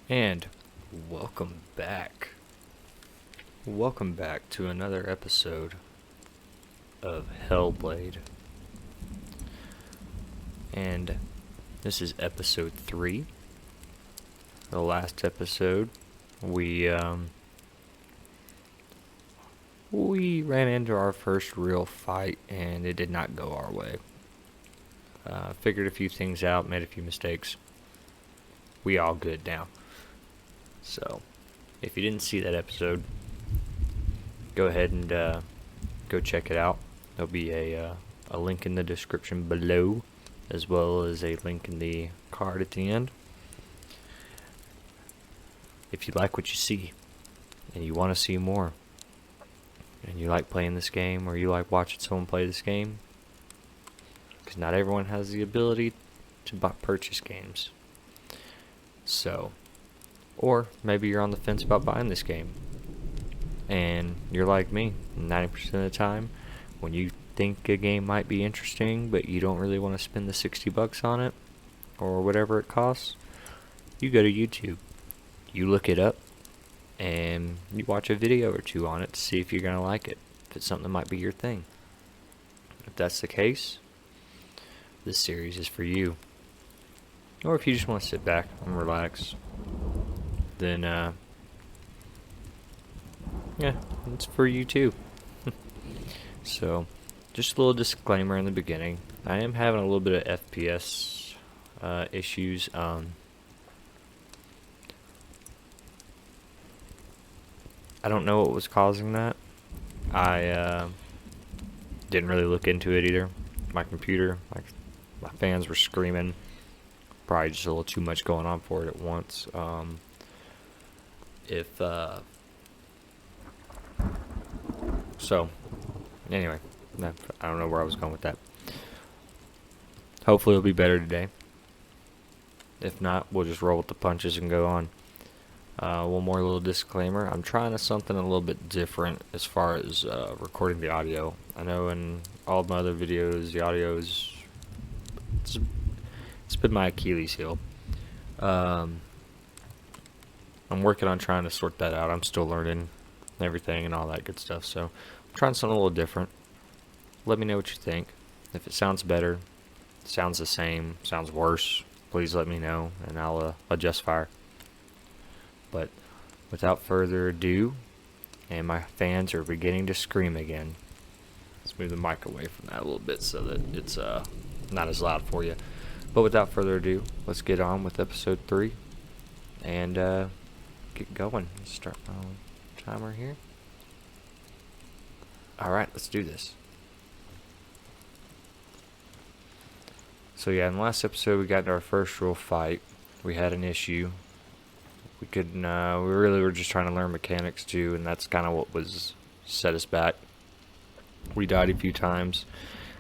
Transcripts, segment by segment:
And welcome back. Welcome back to another episode of Hellblade. And this is episode 3. The last episode, we ran into our first real fight and it did not go our way. Figured a few things out, made a few mistakes. We all good now. So, if you didn't see that episode, go ahead and go check it out. There'll be a link in the description below, as well as a link in the card at the end. If you like what you see, and you want to see more, and you like playing this game, or you like watching someone play this game, because not everyone has the ability to purchase games. So, or maybe you're on the fence about buying this game, and you're like me, 90% of the time, when you think a game might be interesting, but you don't really want to spend the $60 on it, or whatever it costs, you go to YouTube. You look it up, and you watch a video or two on it to see if you're going to like it, if it's something that might be your thing. If that's the case, this series is for you. Or if you just want to sit back and relax, then, yeah, it's for you too. So, just a little disclaimer in the beginning. I am having a little bit of FPS issues. I don't know what was causing that. I didn't really look into it either. My computer, my fans were screaming. Probably just a little too much going on for it at once. So, anyway, I don't know where I was going with that. Hopefully it'll be better today. If not, we'll just roll with the punches and go on. One more little disclaimer. I'm trying something a little bit different as far as recording the audio. I know in all of my other videos, the audio is... It's been my Achilles heel. I'm working on trying to sort that out. I'm still learning everything and all that good stuff. So I'm trying something a little different. Let me know what you think. If it sounds better, sounds the same, sounds worse, please let me know and I'll adjust fire. But without further ado, and my fans are beginning to scream again. Let's move the mic away from that a little bit so that it's not as loud for you. But without further ado, let's get on with episode 3 and get going. Let's start my timer here. Alright, let's do this. So yeah, in the last episode we got into our first real fight. We had an issue. We really were just trying to learn mechanics too, and that's kind of what was set us back. We died a few times.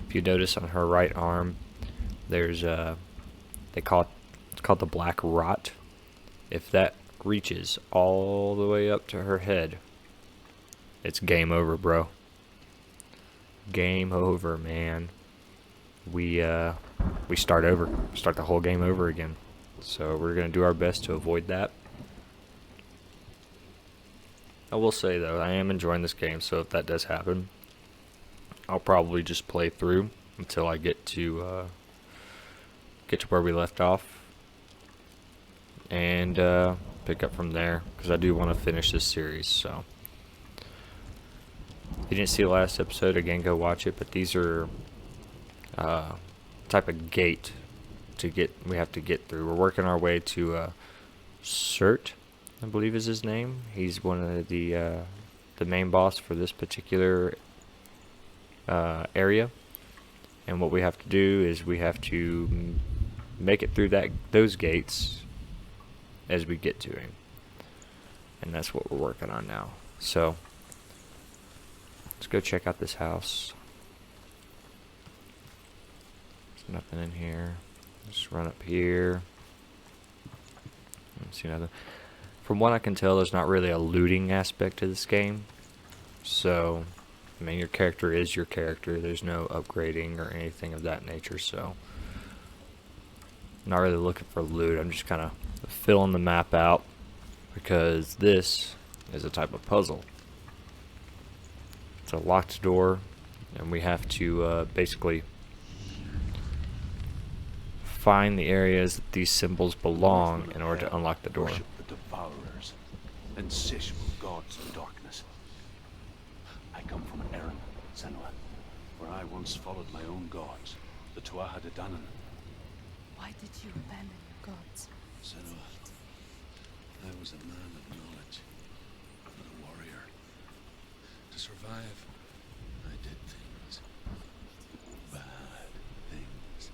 If you notice on her right arm, there's it's called the black rot. If that reaches all the way up to her head, it's game over, bro. Game over, man. We start over. Start the whole game over again. So we're gonna do our best to avoid that. I will say though, I am enjoying this game, so if that does happen, I'll probably just play through until I get to where we left off and pick up from there, because I do want to finish this series. So if you didn't see the last episode, again, go watch it. But these are type of gate we have to get through. We're working our way to Surt, I believe is his name. He's one of the main boss for this particular area. And what we have to do is we have to make it through those gates as we get to him. And that's what we're working on now. So, let's go check out this house. There's nothing in here. Just run up here. Don't see nothing. From what I can tell, there's not really a looting aspect to this game. So, I mean, your character is your character. There's no upgrading or anything of that nature, so I'm not really looking for loot. I'm just kind of filling the map out, because this is a type of puzzle. It's a locked door, and we have to basically find the areas that these symbols belong in order to unlock the door. Worship the devourers, insatiable gods of darkness. I come from Erin, Senua, where I once followed my own gods, the Tuatha De Danann. Why did you abandon your gods? Senua, I was a man of knowledge, not a warrior. To survive, I did things. Bad things.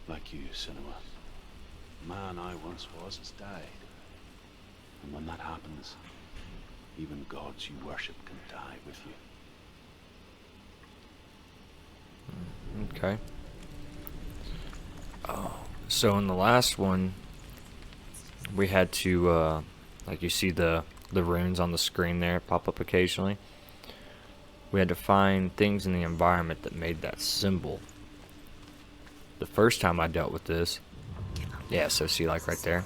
Like you, Senua. The man I once was has died. And when that happens, even gods you worship can die with you. Okay. Oh, so in the last one, we had to, like you see the runes on the screen there pop up occasionally. We had to find things in the environment that made that symbol. The first time I dealt with this, yeah, so see like right there.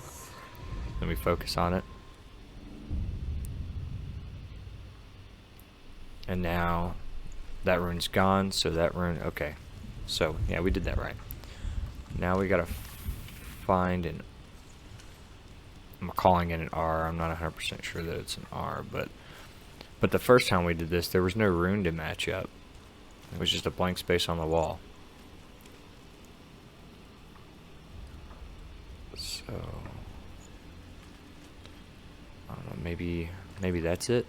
Let me focus on it. And now that rune's gone, so that rune, okay. So, yeah, we did that right. Now we gotta find an, I'm calling it an R, I'm not 100% sure that it's an R, but the first time we did this, there was no rune to match up. It was just a blank space on the wall. So, I don't know, maybe that's it?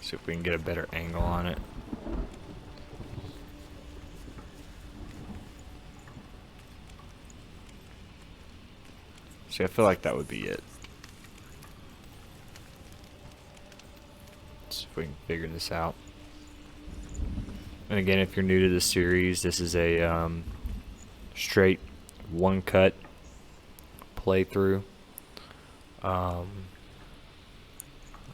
See if we can get a better angle on it. See, I feel like that would be it. Let's see if we can figure this out. And again, if you're new to the series, this is a straight one-cut playthrough.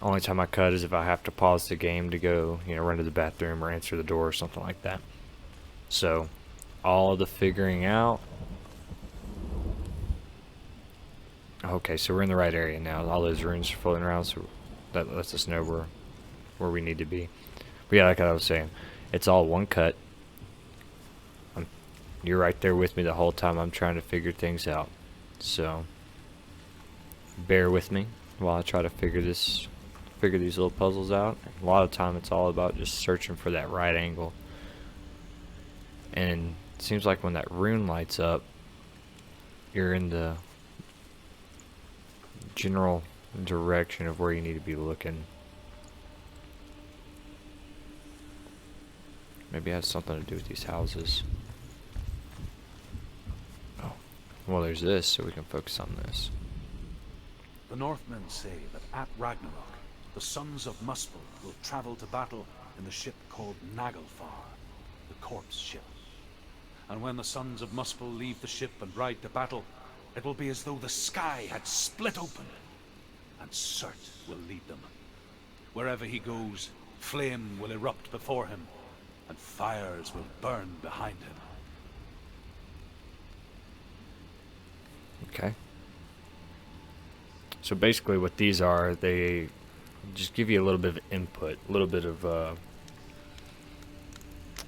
Only time I cut is if I have to pause the game to go, run to the bathroom or answer the door or something like that. So, all of the figuring out. Okay, so we're in the right area now. All those runes are floating around, so that lets us know where we need to be. But yeah, like I was saying, it's all one cut. You're right there with me the whole time I'm trying to figure things out. So, bear with me while I try to figure these little puzzles out. A lot of time it's all about just searching for that right angle. And it seems like when that rune lights up, you're in the general direction of where you need to be looking. Maybe it has something to do with these houses. Oh, well, there's this, so we can focus on this. The Northmen say that at Ragnarok, the sons of Muspel will travel to battle in the ship called Naglfar, the corpse ship. And when the sons of Muspel leave the ship and ride to battle, it will be as though the sky had split open, and Surt will lead them. Wherever he goes, flame will erupt before him, and fires will burn behind him. Okay. So basically what these are, they just give you a little bit of input, a little bit of,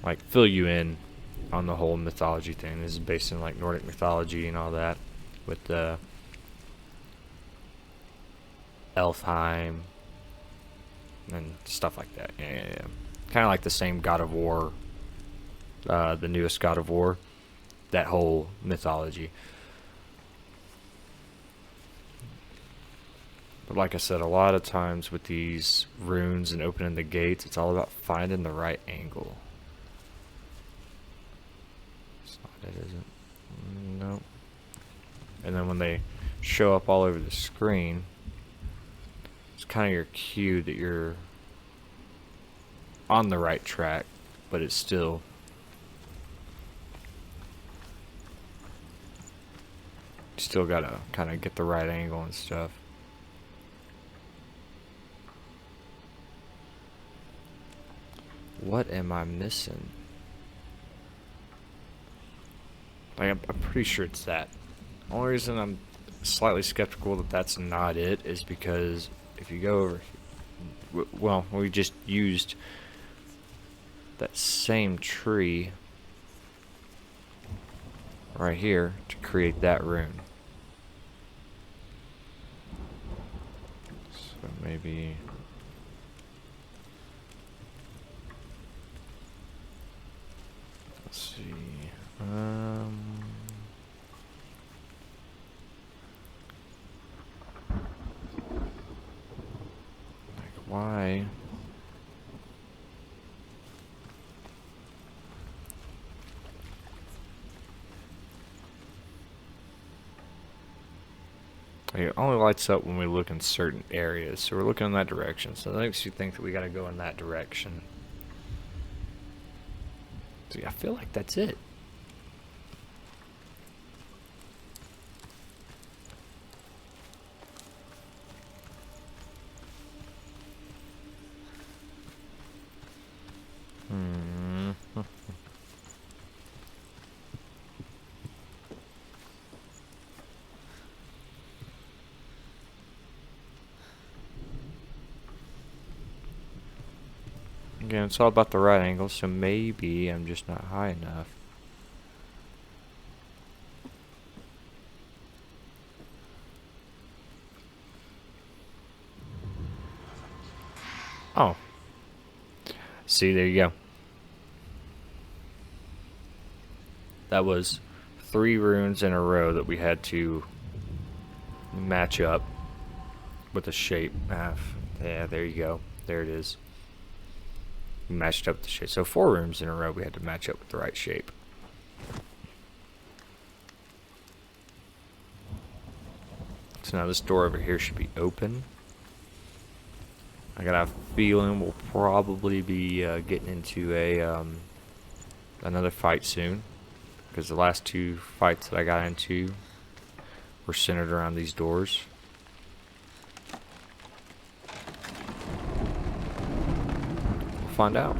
like, fill you in on the whole mythology thing. This is based in, like, Nordic mythology and all that, with Elfheim and stuff like that. Yeah. Kind of like the same God of War, the newest God of War, that whole mythology. But like I said, a lot of times with these runes and opening the gates, it's all about finding the right angle. It's not it, is it? No. And then when they show up all over the screen, it's kind of your cue that you're on the right track, but it's still gotta kind of get the right angle and stuff. What am I missing? Like, I'm pretty sure it's that. Only reason I'm slightly skeptical that that's not it is because if you go over, well, we just used that same tree right here to create that rune. So maybe. Let's see. Like why? It only lights up when we look in certain areas, so we're looking in that direction. So that makes you think that we gotta go in that direction. See, I feel like that's it. Again, it's all about the right angle, so maybe I'm just not high enough. Oh. See, there you go. That was 3 runes in a row that we had to match up with the shape. Yeah, there you go. There it is. We matched up the shape. So 4 runes in a row we had to match up with the right shape. So now this door over here should be open. I got a feeling we'll probably be getting into a another fight soon, because the last 2 fights that I got into were centered around these doors. We'll find out.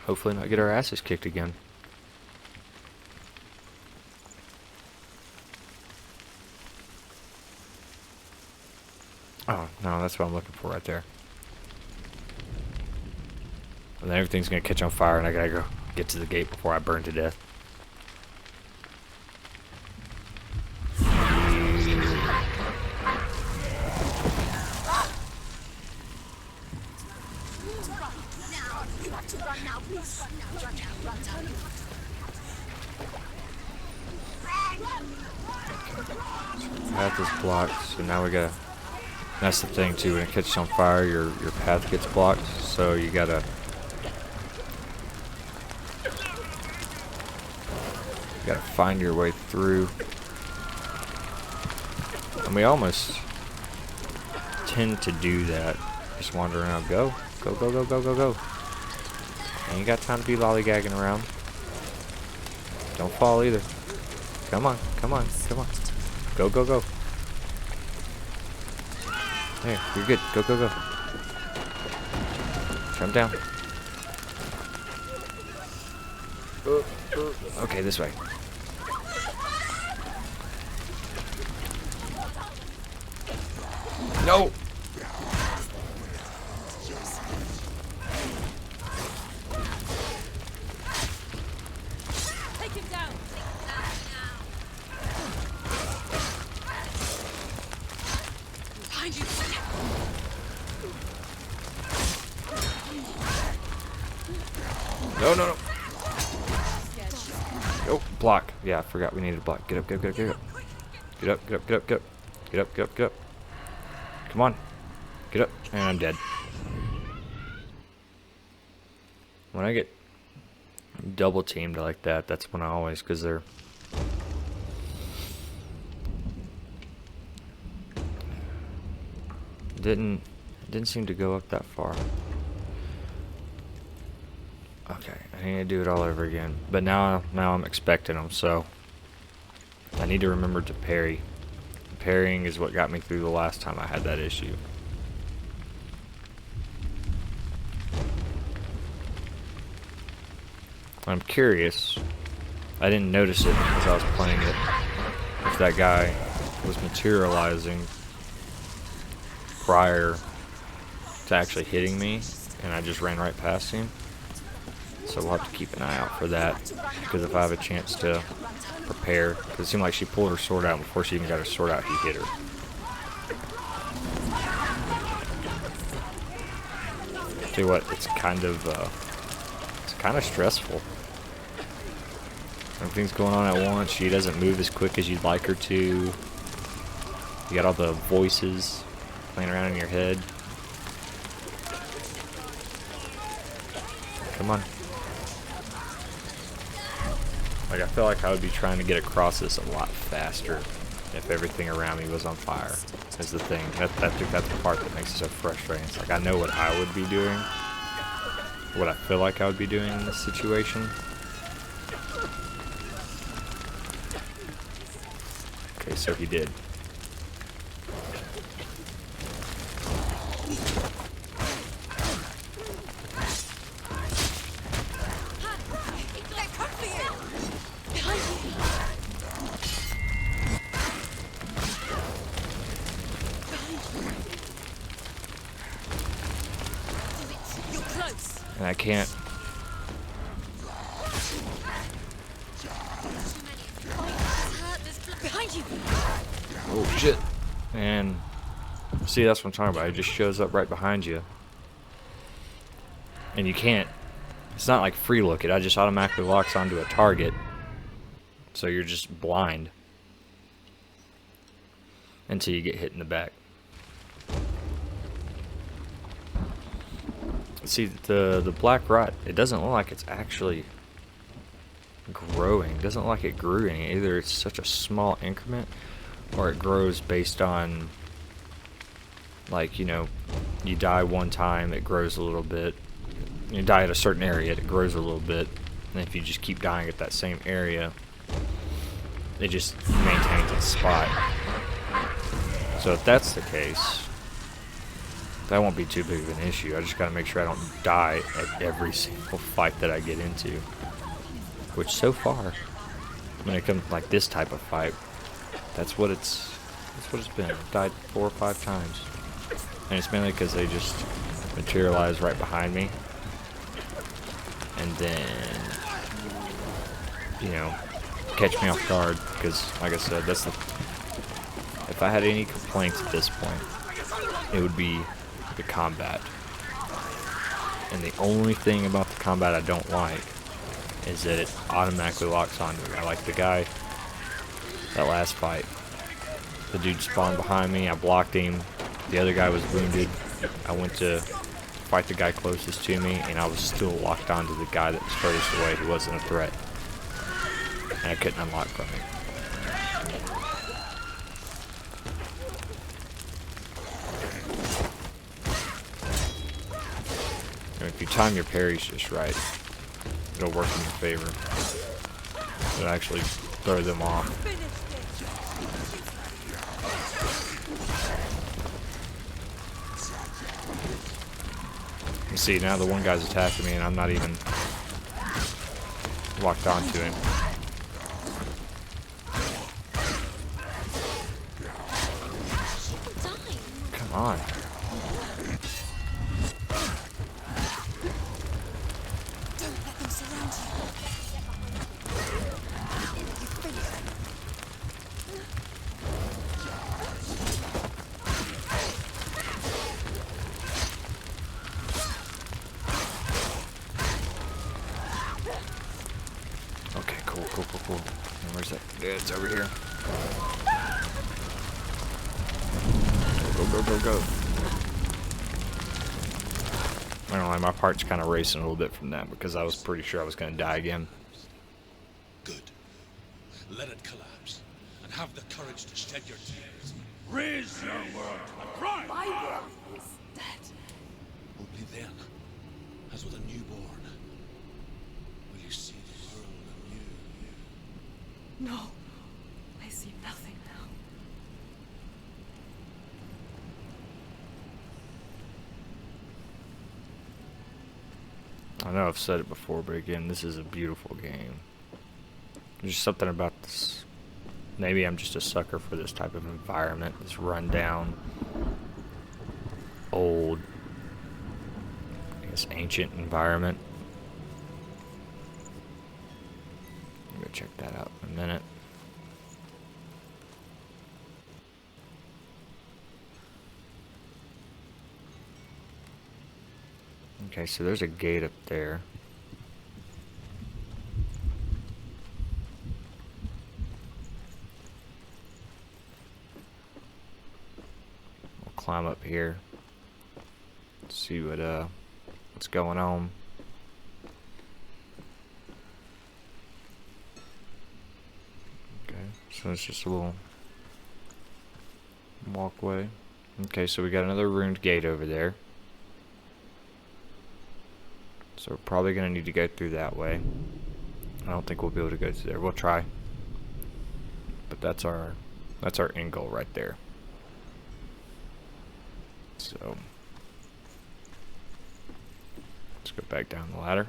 Hopefully not get our asses kicked again. Oh, no, that's what I'm looking for right there. And then everything's gonna catch on fire and I gotta go get to the gate before I burn to death. Path is blocked, so now we gotta. That's the thing too. When it catches on fire, your path gets blocked. So you gotta find your way through. And we almost tend to do that. Just wander around. Go, go, go, go, go, go, go. Ain't got time to be lollygagging around. Don't fall either. Come on, come on, come on. Go, go, go. There, you're good. Go, go, go. Jump down. Okay, this way. No! Take him down. Behind you. No, no, no. Oh, block. Yeah, I forgot we needed a block. Get up, get up, get up, get up. Get up, get up, get up, get up. Get up, get up, get up. Come on. Get up. And I'm dead. When I get double teamed like that, that's when I always, because they're... Didn't seem to go up that far. Okay, I need to do it all over again. But now I'm expecting them, so I need to remember to parry. Parrying is what got me through the last time I had that issue. I'm curious I didn't notice it as I was playing it. If that guy was materializing prior to actually hitting me, and I just ran right past him. So we'll have to keep an eye out for that, because if I have a chance to prepare, because it seemed like she pulled her sword out before she even got her sword out, he hit her. Tell you what, it's kind of stressful. Everything's going on at once. She doesn't move as quick as you'd like her to. You got all the voices playing around in your head. Come on. Like, I feel like I would be trying to get across this a lot faster if everything around me was on fire, is the thing. I think that's the part that makes it so frustrating. It's like, I know what I would be doing, what I feel like I would be doing in this situation. Okay, so he did. And I can't. Oh shit. And see, that's what I'm talking about. It just shows up right behind you. And you can't. It's not like free look it. I just automatically locks onto a target. So you're just blind until you get hit in the back. See, the black rot, it doesn't look like it's actually growing. It doesn't look like it grew any. Either it's such a small increment, or it grows based on, like, you know, you die one time, it grows a little bit. You die at a certain area, it grows a little bit. And if you just keep dying at that same area, it just maintains its spot. So if that's the case, that won't be too big of an issue. I just gotta make sure I don't die at every single fight that I get into. Which so far, when it comes to like this type of fight, that's what it's been. I've died 4 or 5 times. And it's mainly because they just materialize right behind me. And then, you know, catch me off guard. Because, like I said, that's the... If I had any complaints at this point, it would be the combat. And the only thing about the combat I don't like is that it automatically locks onto me. I like the guy, that last fight. The dude spawned behind me, I blocked him, the other guy was wounded. I went to fight the guy closest to me, and I was still locked onto the guy that was furthest away who wasn't a threat. And I couldn't unlock from him. If you time your parries just right, it'll work in your favor. It'll actually throw them off. You see, now the one guy's attacking me and I'm not even locked onto him. Come on. Cool. And where's that? Yeah, it's over here. Go. I don't know, my heart's kind of racing a little bit from that because I was pretty sure I was going to die again. Good. Let it collapse, and have the courage to shed your tears. Raise your world to the prime! My world is dead. Only then, as with a newborn, will you see the world anew. No, I see nothing now. I know I've said it before, but again, this is a beautiful game. There's just something about this. Maybe I'm just a sucker for this type of environment. This rundown, old, I guess ancient environment. I'm gonna check that out in a minute. Okay, so there's a gate up there. We'll climb up here. See what's going on. Okay, so it's just a little walkway. Okay, so we got another ruined gate over there. So we're probably going to need to go through that way. I don't think we'll be able to go through there. We'll try. But that's our end goal right there. So let's go back down the ladder.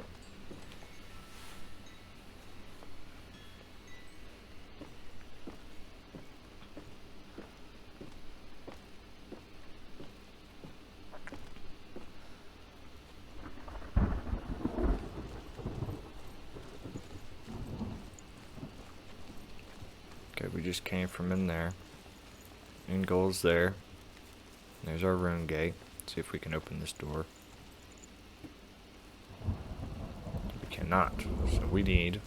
Okay, we just came from in there. End goal's there. There's our rune gate. Let's see if we can open this door. We cannot. So we need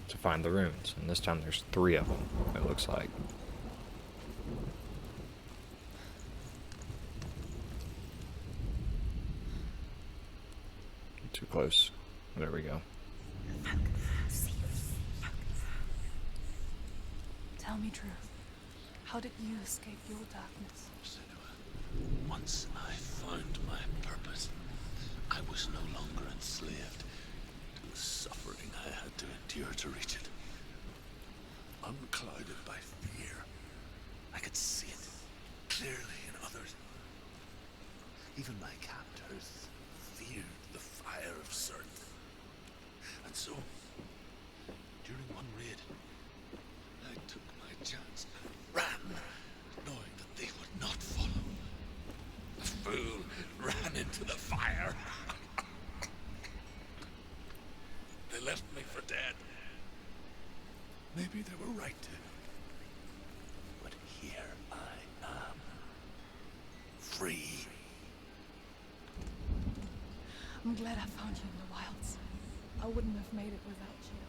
to find the runes. And this time there's 3 of them, it looks like. Too close. There we go. Tell me truth. How did you escape your darkness? Senua, once I found my purpose, I was no longer enslaved to the suffering I had to endure to reach it. Unclouded by fear, I could see it clearly in others. Even my captors feared the fire of Surt. And so, during one raid, I took my chance and ran, knowing that they would not follow. The fool ran into the fire. They left me for dead. Maybe they were right to. But here I am. Free. I'm glad I found you in the wilds. I wouldn't have made it without you.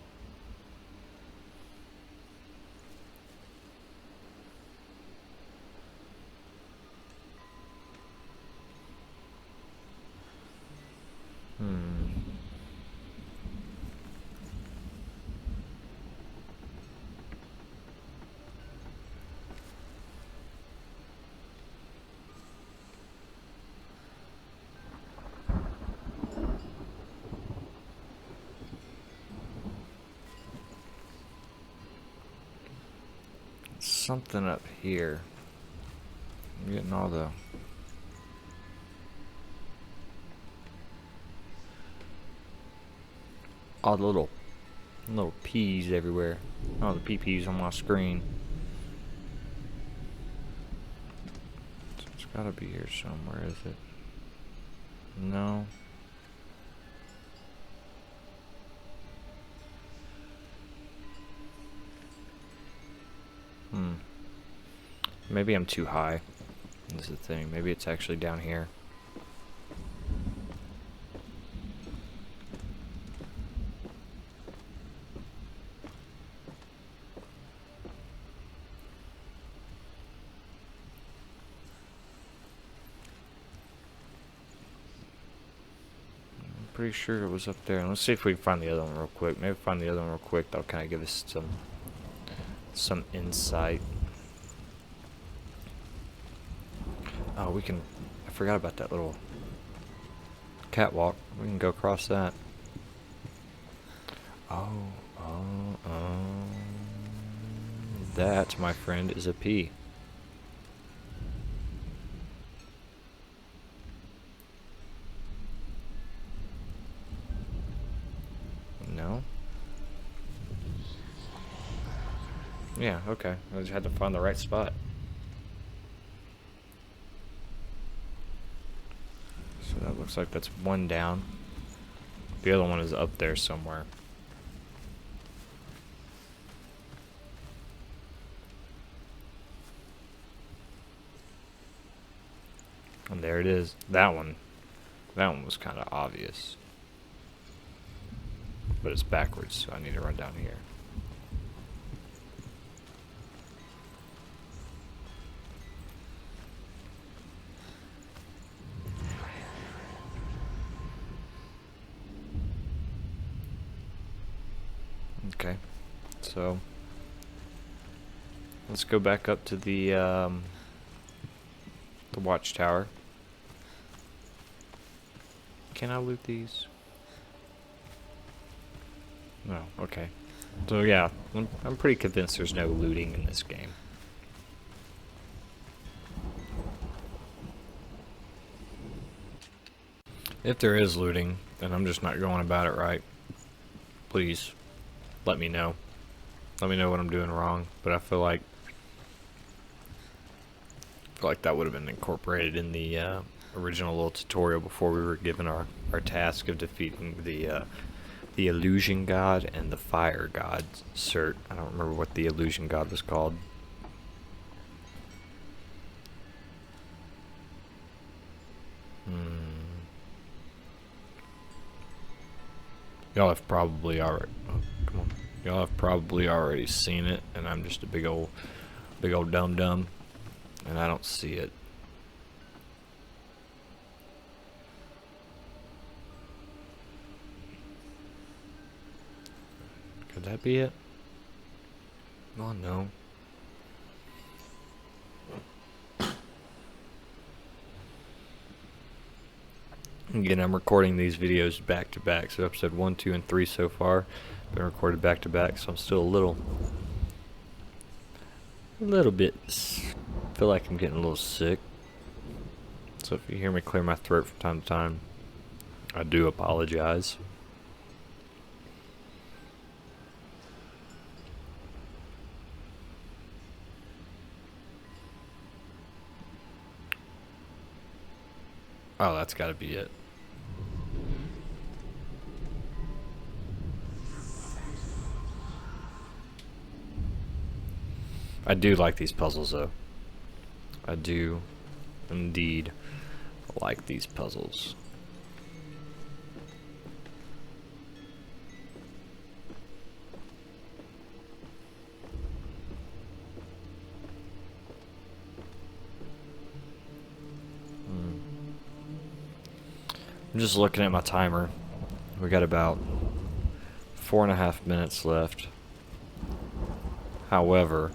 Something up here. I'm getting all the little peas everywhere. Oh, the PPs on my screen. So it's gotta be here somewhere, is it? No. Maybe I'm too high. This is the thing. Maybe it's actually down here. I'm pretty sure it was up there. Let's see if we can find the other one real quick. Maybe find the other one real quick. That'll kind of give us some insight. Oh, we can... I forgot about that little catwalk. We can go across that. Oh. That, my friend, is a P. No? Yeah, okay. I just had to find the right spot. So that looks like that's one down. The other one is up there somewhere. And there it is. That one was kind of obvious. But it's backwards, so I need to run down here. Okay, so let's go back up to the watchtower. Can I loot these? No, okay. So yeah, I'm pretty convinced there's no looting in this game. If there is looting, then I'm just not going about it right. Please, let me know. Let me know what I'm doing wrong. But I feel like that would have been incorporated in the original little tutorial before we were given our task of defeating the illusion god and the fire god, Surt. I don't remember what the illusion god was called. Y'all have probably already. Oh, come on. Y'all have probably already seen it, and I'm just a big old dum dum, and I don't see it. Could that be it? Oh no. Again, I'm recording these videos back to back, so episode 1, 2, and 3 so far been recorded back to back, so I'm still a little bit, feel like I'm getting a little sick. So if you hear me clear my throat from time to time, I do apologize. Oh, that's gotta be it. I do like these puzzles though. I do indeed like these puzzles. I'm just looking at my timer. We got about 4.5 minutes left. However,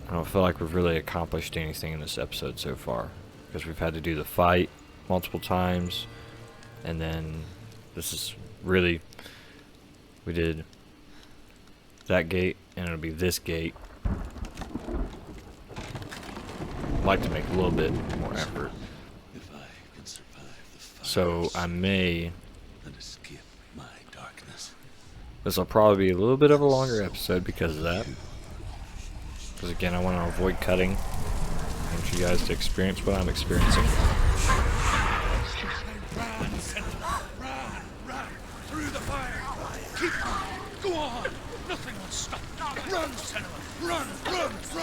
I don't feel like we've really accomplished anything in this episode so far, because we've had to do the fight multiple times, and then this is really, we did that gate, and it'll be this gate. I'd like to make a little bit more effort. If I can survive the fire So I may, and escape my darkness. this will probably be a little bit of a longer episode because of that. Because again, I want to avoid cutting. I want you guys to experience what I'm experiencing. Run through the fire. Keep on. Go on. Nothing will stop. Run, Senua. Run. Through the fire.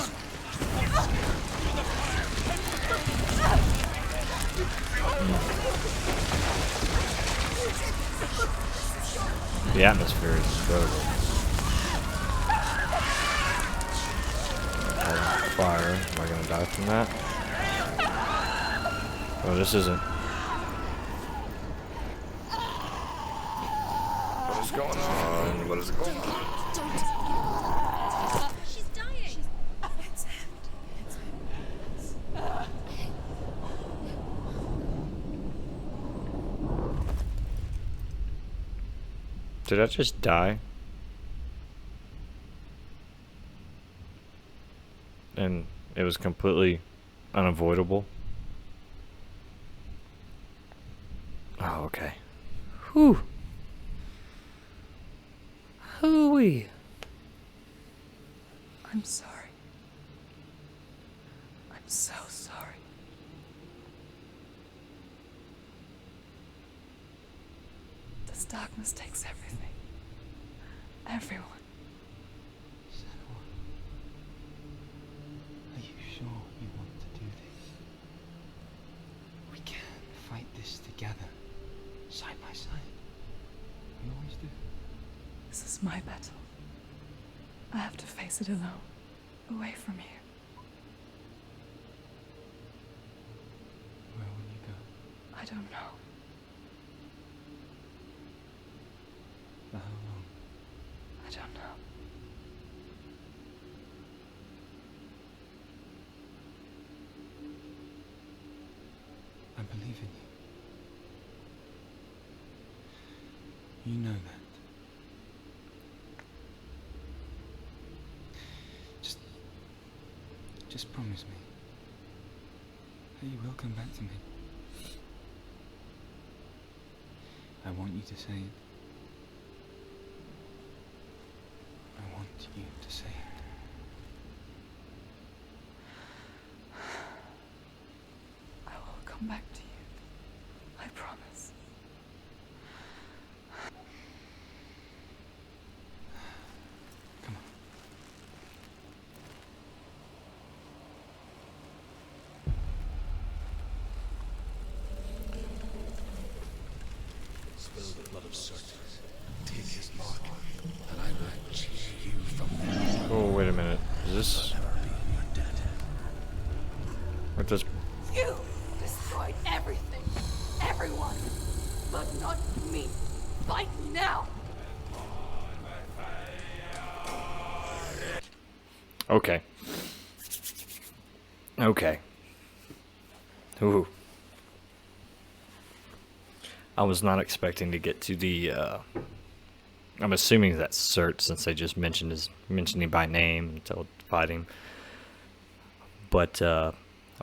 The atmosphere is incredible. Fire. Am I gonna die from that? Oh, this isn't. What is going on? What is going on? She's dying. Did I just die? And it was completely unavoidable. Oh, okay. Whew. Hooey. I'm sorry. I'm so sorry. This darkness takes everything. Everyone. Senua, are you sure you want to do this? We can fight this together, side by side. We always do. This is my battle. I have to face it alone, away from here. Where will you go? I don't know. For how long? I don't know. I believe in you. You know that. Just promise me that you will come back to me. I want you to say it. I want you to say it. I will come back to you. I promise. Come on. Spill the blood of Surt. Take his mark, and I will cheer you from there. Oh, wait a minute. Is this... Never be in your debt. What does... You destroyed everything. Everyone. But not me. Fight now. Okay. Okay. Ooh. I was not expecting to get to the, I'm assuming that's Surt, since they just mentioned him by name until fighting. But, I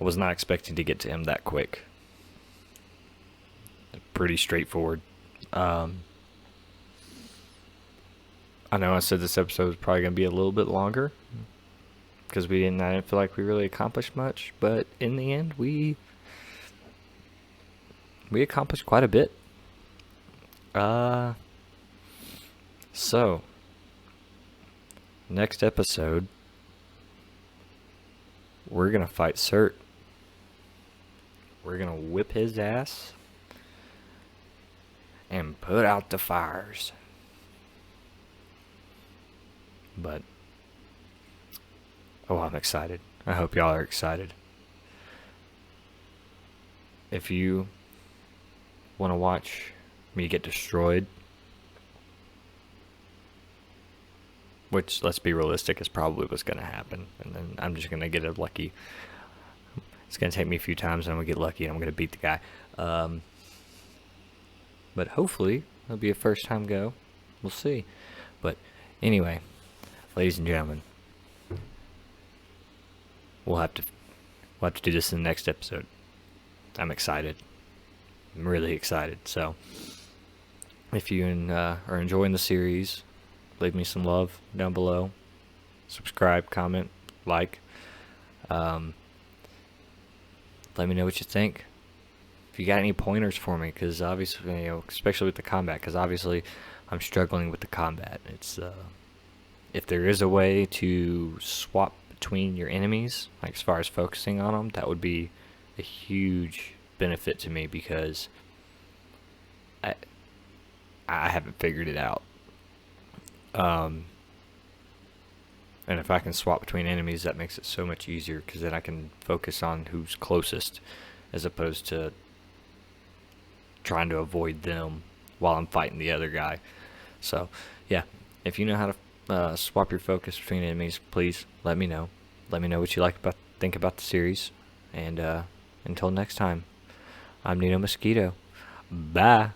was not expecting to get to him that quick. Pretty straightforward. I know I said this episode was probably going to be a little bit longer, because I didn't feel like we really accomplished much, but in the end, we accomplished quite a bit. So, next episode, we're gonna fight Surt. We're gonna whip his ass and put out the fires. But, oh, I'm excited. I hope y'all are excited. If you want to watch me get destroyed, which, let's be realistic, is probably what's going to happen, and then I'm just going to get a lucky... It's going to take me a few times, and I'm going to get lucky, and I'm going to beat the guy. But hopefully, it'll be a first-time go. We'll see. But anyway, ladies and gentlemen, we'll have to do this in the next episode. I'm excited. I'm really excited. So, if you are enjoying the series, leave me some love down below. Subscribe, comment, like. Let me know what you think. If you got any pointers for me, because obviously, especially with the combat, because obviously I'm struggling with the combat. It's if there is a way to swap between your enemies, like as far as focusing on them, that would be a huge benefit to me, because I haven't figured it out. And if I can swap between enemies, that makes it so much easier, because then I can focus on who's closest, as opposed to trying to avoid them while I'm fighting the other guy. So, yeah, if you know how to swap your focus between enemies, please let me know. Let me know what you think about the series. And until next time, I'm Nino Mosquito. Bye.